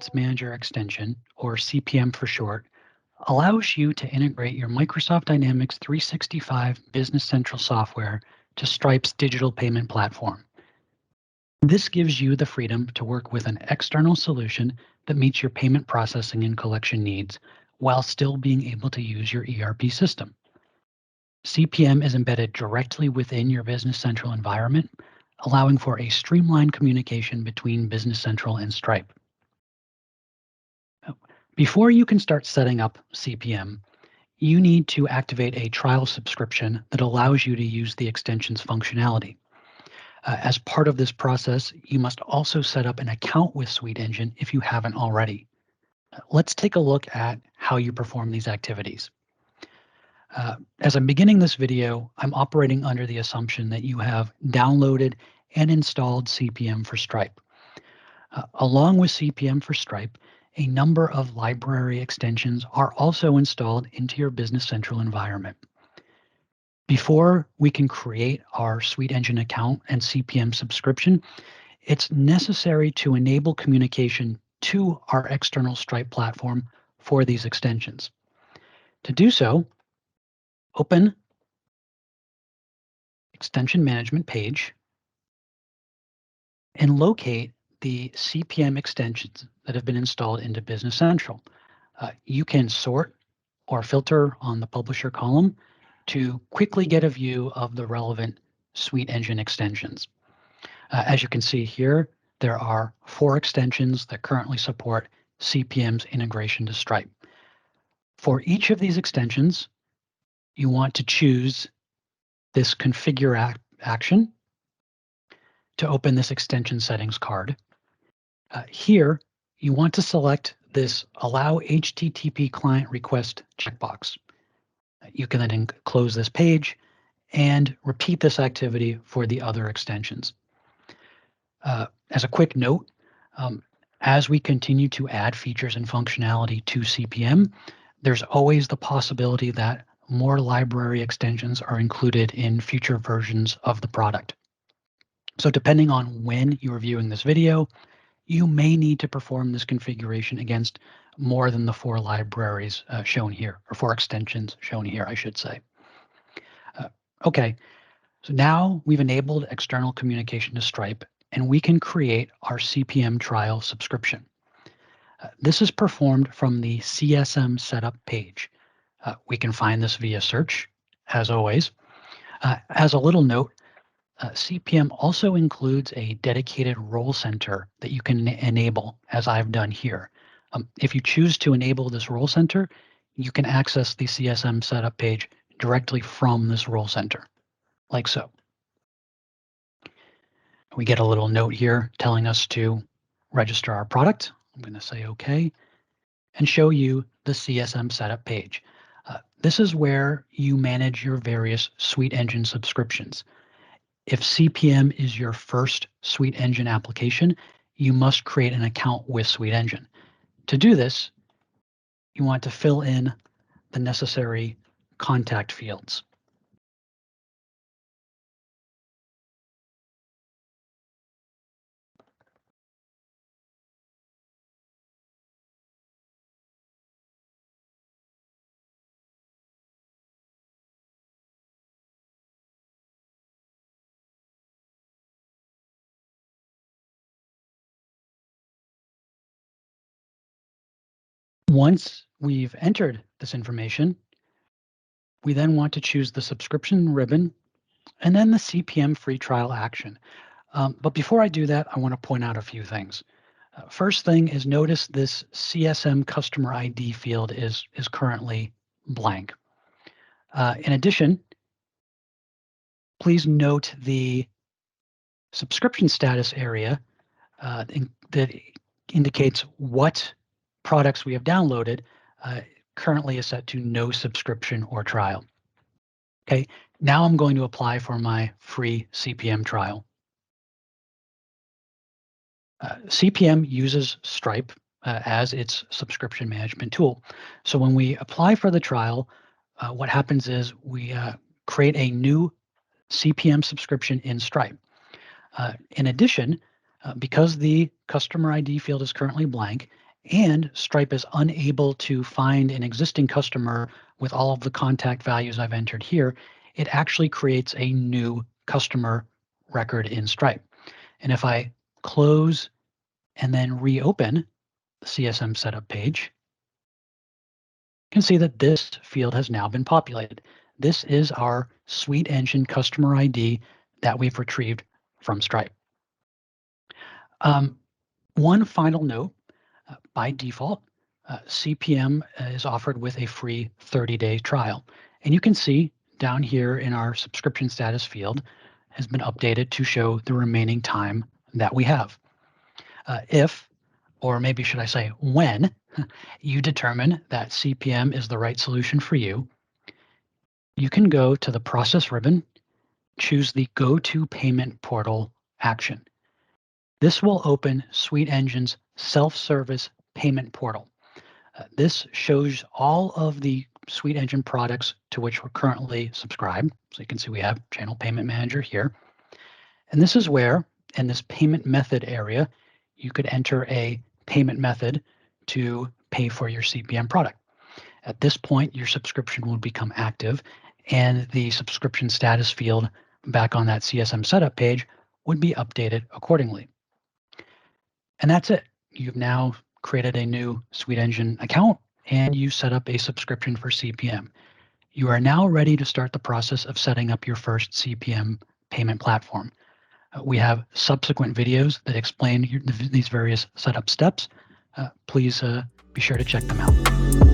Payments Manager extension, or CPM for short, allows you to integrate your Microsoft Dynamics 365 Business Central software to Stripe's digital payment platform. This gives you the freedom to work with an external solution that meets your payment processing and collection needs while still being able to use your ERP system. CPM is embedded directly within your Business Central environment, allowing for a streamlined communication between Business Central and Stripe. Before you can start setting up CPM, you need to activate a trial subscription that allows you to use the extension's functionality. As part of this process, you must also set up an account with Suite Engine if you haven't already. Let's take a look at how you perform these activities. As I'm beginning this video, I'm operating under the assumption that you have downloaded and installed CPM for Stripe. Along with CPM for Stripe, a number of library extensions are also installed into your Business Central environment. Before we can create our Suite Engine account and CPM subscription, it's necessary to enable communication to our external Stripe platform for these extensions. To do so, open Extension Management page and locate the CPM extensions that have been installed into Business Central. You can sort or filter on the Publisher column to quickly get a view of the relevant Suite Engine extensions. As you can see here, there are 4 extensions that currently support CPM's integration to Stripe. For each of these extensions, you want to choose this Configure action to open this extension settings card. Here, you want to select this Allow HTTP Client Request checkbox. You can then close this page and repeat this activity for the other extensions. As a quick note, as we continue to add features and functionality to CPM, there's always the possibility that more library extensions are included in future versions of the product. So depending on when you are viewing this video, you may need to perform this configuration against more than the 4 libraries shown here, or 4 extensions shown here, I should say. Okay, so now we've enabled external communication to Stripe, and we can create our CPM trial subscription. This is performed from the CSM Setup page. We can find this via search, as always. As a little note, CPM also includes a dedicated role center that you can enable, as I've done here. If you choose to enable this role center, you can access the CSM Setup page directly from this role center, like so. We get a little note here telling us to register our product. I'm going to say OK, and show you the CSM Setup page. This is where you manage your various Suite Engine subscriptions. If CPM is your first Suite Engine application, you must create an account with Suite Engine. To do this, you want to fill in the necessary contact fields. Once we've entered this information, we then want to choose the subscription ribbon and then the CPM free trial action. But before I do that, I want to point out a few things. First thing is, notice this CSM customer ID field is currently blank. In addition, please note the subscription status area that indicates what products we have downloaded currently is set to no subscription or trial. Okay, now I'm going to apply for my free CPM trial. CPM uses Stripe as its subscription management tool. So when we apply for the trial, what happens is we create a new CPM subscription in Stripe. In addition, because the customer ID field is currently blank and Stripe is unable to find an existing customer with all of the contact values I've entered here, it actually creates a new customer record in Stripe. And if I close and then reopen the CSM setup page, you can see that this field has now been populated. This is our Suite Engine customer ID that we've retrieved from Stripe. One final note, by default, CPM is offered with a free 30-day trial. And you can see down here in our subscription status field has been updated to show the remaining time that we have. If, or maybe should I say when, you determine that CPM is the right solution for you, you can go to the process ribbon, choose the Go to Payment Portal action. This will open Suite Engine's self-service payment portal. This shows all of the Suite Engine products to which we're currently subscribed. So you can see we have Channel Payment Manager here. And this is where, in this payment method area, you could enter a payment method to pay for your CPM product. At this point, your subscription will become active, and the subscription status field back on that CSM setup page would be updated accordingly. And that's it. You've now created a new Suite Engine account and you set up a subscription for CPM. You are now ready to start the process of setting up your first CPM payment platform. We have subsequent videos that explain these various setup steps. Please be sure to check them out.